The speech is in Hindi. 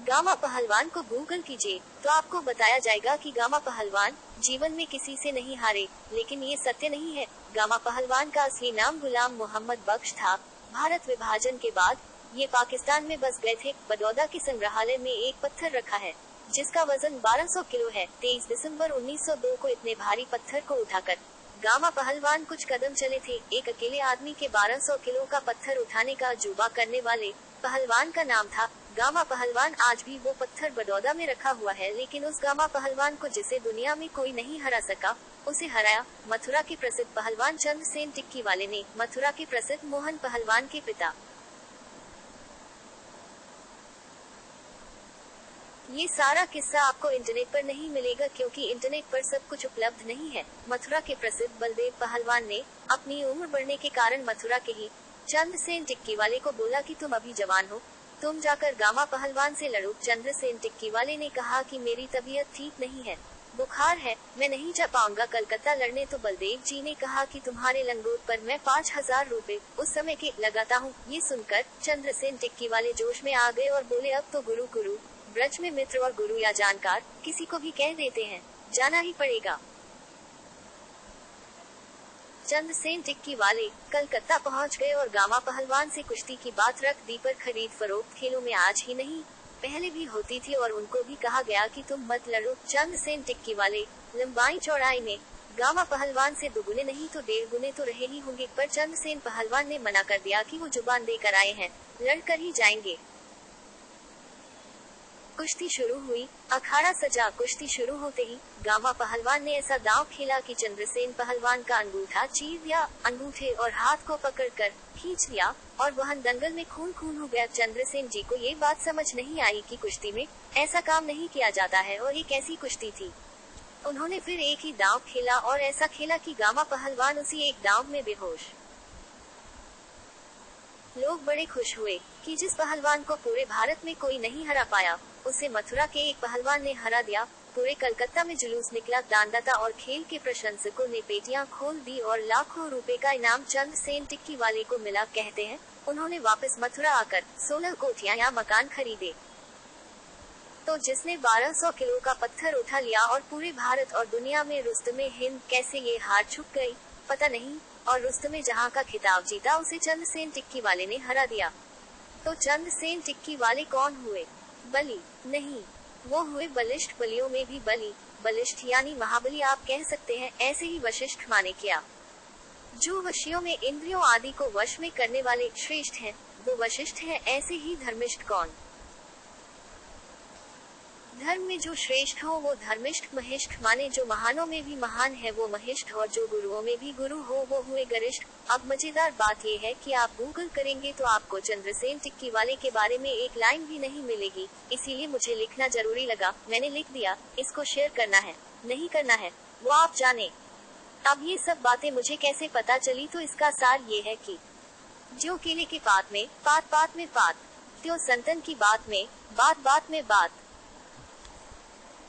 गामा पहलवान को गूगल कीजिए तो आपको बताया जाएगा कि गामा पहलवान जीवन में किसी से नहीं हारे, लेकिन ये सत्य नहीं है। गामा पहलवान का असली नाम गुलाम मोहम्मद बख्श था। भारत विभाजन के बाद ये पाकिस्तान में बस गए थे। बड़ौदा के संग्रहालय में एक पत्थर रखा है जिसका वजन 1200 किलो है। 23 दिसंबर 1902 को इतने भारी पत्थर को उठाकर गामा पहलवान कुछ कदम चले थे। एक अकेले आदमी के 1200 किलो का पत्थर उठाने का अजूबा करने वाले पहलवान का नाम था गामा पहलवान। आज भी वो पत्थर बड़ौदा में रखा हुआ है, लेकिन उस गामा पहलवान को जिसे दुनिया में कोई नहीं हरा सका, उसे हराया मथुरा के प्रसिद्ध पहलवान चंद्रसेन टिक्की वाले ने, मथुरा के प्रसिद्ध मोहन पहलवान के पिता। ये सारा किस्सा आपको इंटरनेट पर नहीं मिलेगा, क्योंकि इंटरनेट पर सब कुछ उपलब्ध नहीं है। मथुरा के प्रसिद्ध बलदेव पहलवान ने अपनी उम्र बढ़ने के कारण मथुरा के ही चंद्रसेन टिक्की वाले को बोला कि तुम अभी जवान हो, तुम जाकर गामा पहलवान से लड़ो। चंद्रसेन टिक्की वाले ने कहा कि मेरी तबीयत ठीक नहीं है, बुखार है, मैं नहीं जा पाऊंगा कलकत्ता लड़ने। तो बलदेव जी ने कहा कि तुम्हारे लंगोट पर मैं 5000 रुपए उस समय के लगाता हूँ। ये सुनकर चंद्रसेन टिक्की वाले जोश में आ गए और बोले, अब तो गुरु गुरु ब्रज में मित्र और गुरु या जानकार किसी को भी कह देते हैं, जाना ही पड़ेगा। चंद्रसेन टिक्की वाले कलकत्ता पहुंच गए और गामा पहलवान से कुश्ती की बात रख दी। पर खरीद फरोख्त खेलों में आज ही नहीं पहले भी होती थी और उनको भी कहा गया कि तुम मत लड़ो। चंद्रसेन टिक्की वाले लंबाई चौड़ाई में गामा पहलवान से दुगुने नहीं तो 1.5 गुने तो रहे ही होंगे, पर चंद्रसेन पहलवान ने मना कर दिया कि वो जुबान देकर आए हैं, लड़कर ही जाएंगे। कुश्ती शुरू हुई, अखाड़ा सजा। कुश्ती शुरू होते ही गामा पहलवान ने ऐसा दांव खेला कि चंद्रसेन पहलवान का अंगूठा चीर दिया, अंगूठे और हाथ को पकड़कर खींच लिया और वह दंगल में खून खून हो गया। चंद्रसेन जी को ये बात समझ नहीं आई कि कुश्ती में ऐसा काम नहीं किया जाता है और ये कैसी कुश्ती थी। उन्होंने फिर एक ही दांव खेला और ऐसा खेला कि गामा पहलवान उसी एक दांव में बेहोश। लोग बड़े खुश हुए कि जिस पहलवान को पूरे भारत में कोई नहीं हरा पाया, उसे मथुरा के एक पहलवान ने हरा दिया। पूरे कलकत्ता में जुलूस निकला। दानदाता और खेल के प्रशंसकों ने पेटियां खोल दी और लाखों रुपए का इनाम चंद्रसेन टिक्की वाले को मिला। कहते हैं उन्होंने वापस मथुरा आकर 16 कोठियां या मकान खरीदे। तो जिसने 1200 किलो का पत्थर उठा लिया और पूरे भारत और दुनिया में रुस्तमे हिंद कैसे ये हार चुक गई पता नहीं, और रुस्तमे जहां का खिताब जीता उसे चंद्रसेन टिक्की वाले ने हरा दिया। तो चंद्रसेन टिक्की वाले कौन हुए? बलि नहीं, वो हुए बलिष्ठ। बलियों में भी बलि, बलिष्ठ यानी महाबली आप कह सकते हैं। ऐसे ही वशिष्ठ माने क्या जो वशियों में इंद्रियों आदि को वश में करने वाले श्रेष्ठ हैं, वो वशिष्ठ हैं। ऐसे ही धर्मिष्ठ कौन? धर्म में जो श्रेष्ठ हो वो धर्मिष्ठ। महिष्ठ माने जो महानों में भी महान है वो महिष्ठ, और जो गुरुओं में भी गुरु हो वो हुए गरिष्ठ। अब मजेदार बात ये है कि आप गूगल करेंगे तो आपको चंद्रसेन टिक्की वाले के बारे में एक लाइन भी नहीं मिलेगी, इसीलिए मुझे लिखना जरूरी लगा। मैंने लिख दिया, इसको शेयर करना है नहीं करना है वो आप जाने। अब ये सब बातें मुझे कैसे पता चली, तो इसका सार ये है कि जो केले के पात में पात, त्यों संतन की बात में बात में बात।